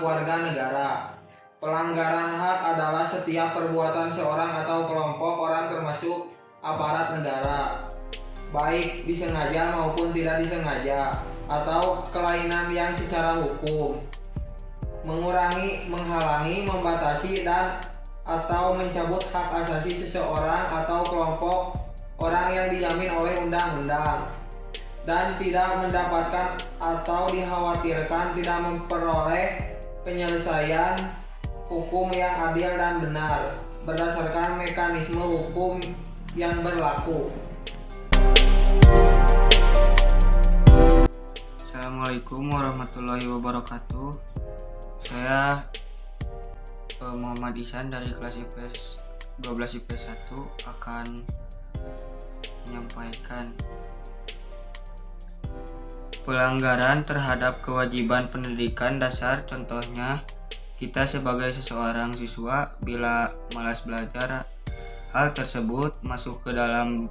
hak warga negara. Pelanggaran hak adalah setiap perbuatan seorang atau kelompok orang termasuk aparat negara, baik disengaja maupun tidak disengaja, atau kelainan yang secara hukum mengurangi, menghalangi, membatasi, dan atau mencabut hak asasi seseorang atau kelompok orang yang dijamin oleh undang-undang, dan tidak mendapatkan atau dikhawatirkan tidak memperoleh penyelesaian hukum yang adil dan benar berdasarkan mekanisme hukum yang berlaku. Assalamualaikum warahmatullahi wabarakatuh. Saya Muhammad Ihsan dari kelas IPS 12 IPS 1 akan menyampaikan pelanggaran terhadap kewajiban pendidikan dasar. Contohnya, kita sebagai seseorang siswa bila malas belajar, hal tersebut masuk ke dalam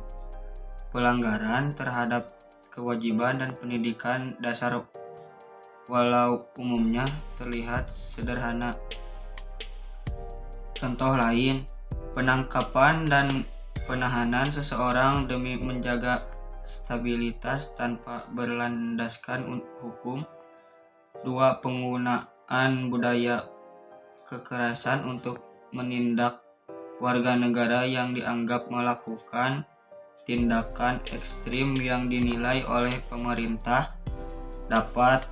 pelanggaran terhadap kewajiban dan pendidikan dasar, walau umumnya terlihat sederhana. Contoh lain, penangkapan dan penahanan seseorang demi menjaga stabilitas tanpa berlandaskan hukum. 2. Penggunaan budaya kekerasan untuk menindak warga negara yang dianggap melakukan tindakan ekstrim yang dinilai oleh pemerintah dapat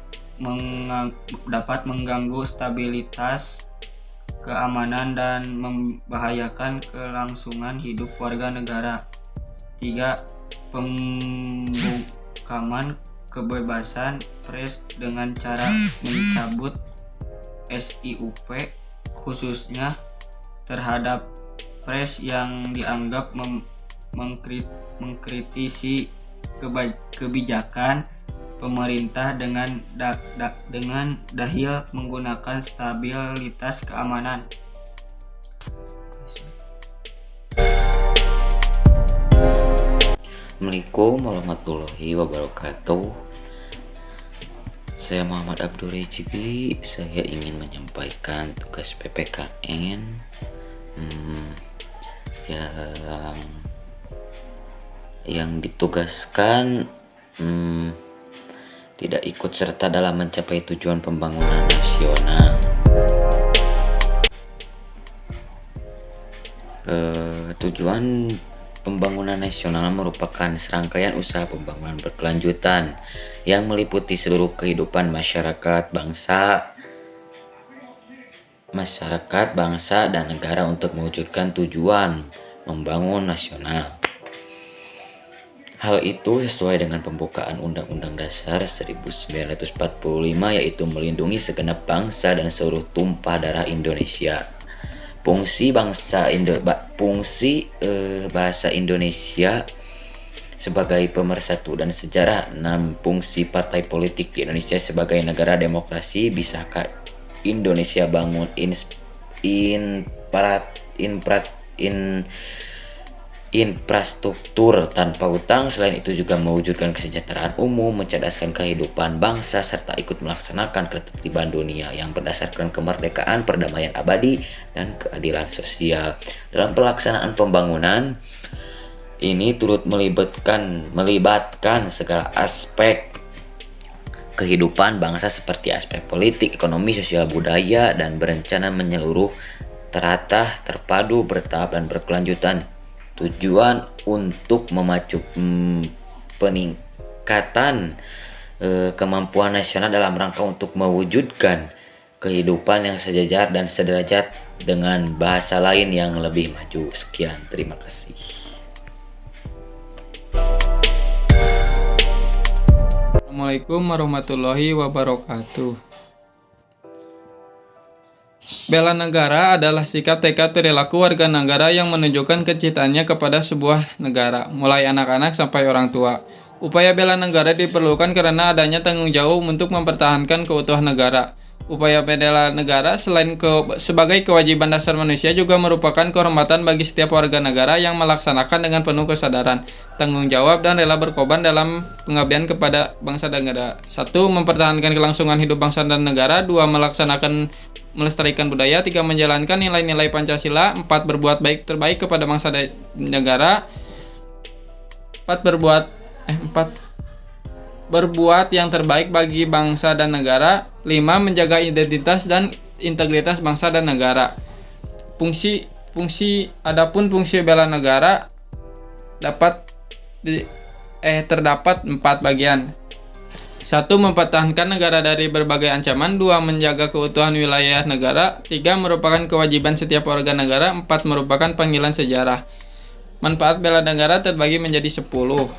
mengganggu stabilitas, keamanan, dan membahayakan kelangsungan hidup warga negara. 3. Pembungkaman kebebasan pers dengan cara mencabut SIUP, khususnya terhadap pers yang dianggap mengkritisi kebijakan pemerintah dengan dahil menggunakan stabilitas keamanan. Assalamualaikum warahmatullahi wabarakatuh. Saya Muhammad Abdul Rejibi. Saya ingin menyampaikan tugas PPKN yang ditugaskan tidak ikut serta dalam mencapai tujuan pembangunan nasional. Tujuan pembangunan nasional merupakan serangkaian usaha pembangunan berkelanjutan yang meliputi seluruh kehidupan masyarakat, bangsa, dan negara untuk mewujudkan tujuan membangun nasional. Hal itu sesuai dengan pembukaan Undang-Undang Dasar 1945, yaitu melindungi segenap bangsa dan seluruh tumpah darah Indonesia. Fungsi bahasa Indonesia sebagai pemersatu dan sejarah. 6. Fungsi partai politik di Indonesia sebagai negara demokrasi. Bisakah Indonesia bangun infrastruktur tanpa utang? Selain itu juga mewujudkan kesejahteraan umum, mencerdaskan kehidupan bangsa, serta ikut melaksanakan ketertiban dunia yang berdasarkan kemerdekaan, perdamaian abadi, dan keadilan sosial. Dalam pelaksanaan pembangunan ini turut melibatkan segala aspek kehidupan bangsa seperti aspek politik, ekonomi, sosial, budaya, dan berencana menyeluruh, teratah, terpadu, bertahap, dan berkelanjutan. Tujuan untuk memacu peningkatan kemampuan nasional dalam rangka untuk mewujudkan kehidupan yang sejajar dan sederajat dengan bahasa lain yang lebih maju. Sekian, terima kasih. Assalamualaikum warahmatullahi wabarakatuh. Bela negara adalah sikap tekad perilaku warga negara yang menunjukkan kecintaannya kepada sebuah negara, mulai anak-anak sampai orang tua. Upaya bela negara diperlukan karena adanya tanggung jawab untuk mempertahankan keutuhan negara. Upaya bela negara selain sebagai kewajiban dasar manusia juga merupakan kehormatan bagi setiap warga negara yang melaksanakan dengan penuh kesadaran, tanggung jawab, dan rela berkorban dalam pengabdian kepada bangsa dan negara. 1. Mempertahankan kelangsungan hidup bangsa dan negara. 2. Melestarikan budaya. 3. Menjalankan nilai-nilai Pancasila. 4. Berbuat terbaik kepada bangsa dan negara. 4. Berbuat yang terbaik bagi bangsa dan negara. 5. Menjaga identitas dan integritas bangsa dan negara. Adapun fungsi bela negara terdapat 4 bagian. 1. Mempertahankan negara dari berbagai ancaman. 2. Menjaga keutuhan wilayah negara. 3. Merupakan kewajiban setiap warga negara. 4. Merupakan panggilan sejarah. Manfaat bela negara terbagi menjadi 10. 1.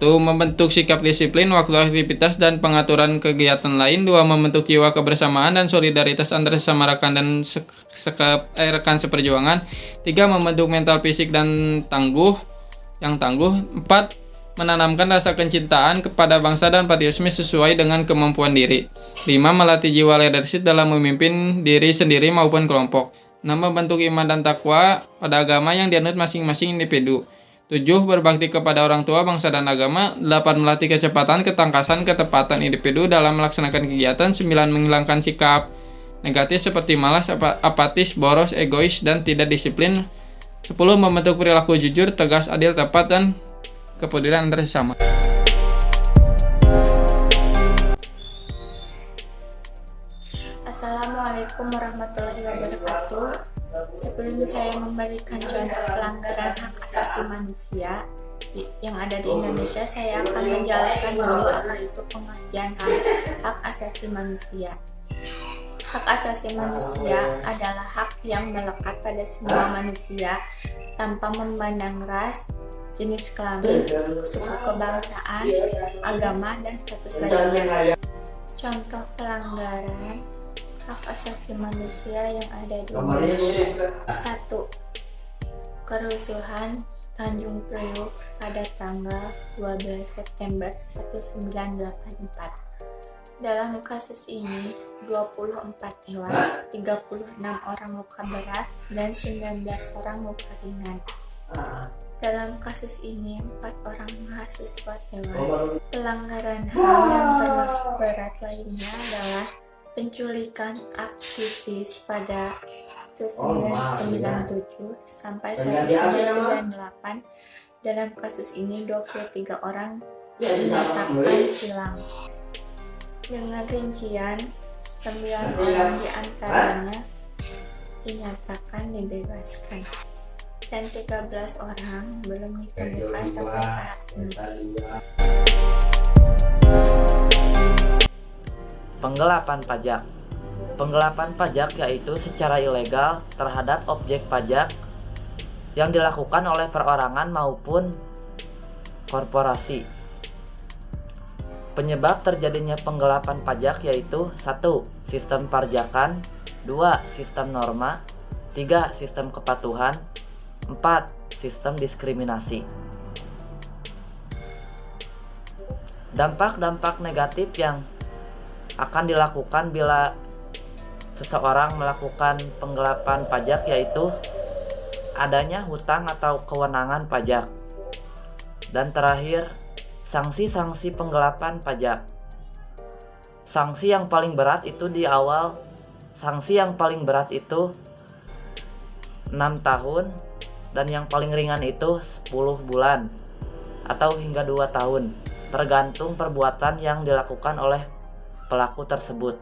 Membentuk sikap disiplin, waktu aktivitas, dan pengaturan kegiatan lain. 2. Membentuk jiwa kebersamaan dan solidaritas antara sesama rekan dan rekan seperjuangan. 3. Membentuk mental fisik dan tangguh. 4. Menanamkan rasa kecintaan kepada bangsa dan patriotisme sesuai dengan kemampuan diri. 5. Melatih jiwa leadership dalam memimpin diri sendiri maupun kelompok. 6. Membentuk iman dan takwa pada agama yang dianut masing-masing individu. 7. Berbakti kepada orang tua, bangsa, dan agama. 8. Melatih kecepatan, ketangkasan, ketepatan individu dalam melaksanakan kegiatan. 9. Menghilangkan sikap negatif seperti malas, apatis, boros, egois, dan tidak disiplin. 10. Membentuk perilaku jujur, tegas, adil, tepat, dan kepedulian antar sesama. Assalamualaikum warahmatullahi wabarakatuh. Sebelum saya memberikan contoh pelanggaran hak asasi manusia yang ada di Indonesia, saya akan menjelaskan dulu apa itu pengertian hak asasi manusia. Hak asasi manusia adalah hak yang melekat pada semua manusia tanpa memandang ras, jenis kelamin, suku kebangsaan, agama, dan status lainnya. Contoh pelanggaran hak asasi manusia yang ada di Indonesia. 1. Kerusuhan Tanjung Priok pada tanggal 12 September 1984. Dalam kasus ini, 24 tewas, 36 orang luka berat, dan 19 orang luka ringan. Dalam kasus ini, 4 orang mahasiswa tewas. Pelanggaran HAM yang termasuk berat lainnya adalah penculikan aktivis pada 1997 sampai 1998. Dalam kasus ini 23 orang dinyatakan hilang. Dengan rincian, 9 orang diantaranya dinyatakan dibebaskan dan 13 orang belum ditemukan sampai saat ini. Penggelapan pajak. Penggelapan pajak yaitu secara ilegal terhadap objek pajak yang dilakukan oleh perorangan maupun korporasi. Penyebab terjadinya penggelapan pajak yaitu 1. Sistem pajakan, 2. Sistem norma, 3. Sistem kepatuhan, 4. Sistem diskriminasi. Dampak-dampak negatif yang akan dilakukan bila seseorang melakukan penggelapan pajak yaitu adanya hutang atau kewenangan pajak. Dan terakhir, sanksi-sanksi penggelapan pajak. Sanksi yang paling berat itu sanksi yang paling berat itu 6 tahun dan yang paling ringan itu 10 bulan atau hingga 2 tahun, tergantung perbuatan yang dilakukan oleh pelaku tersebut.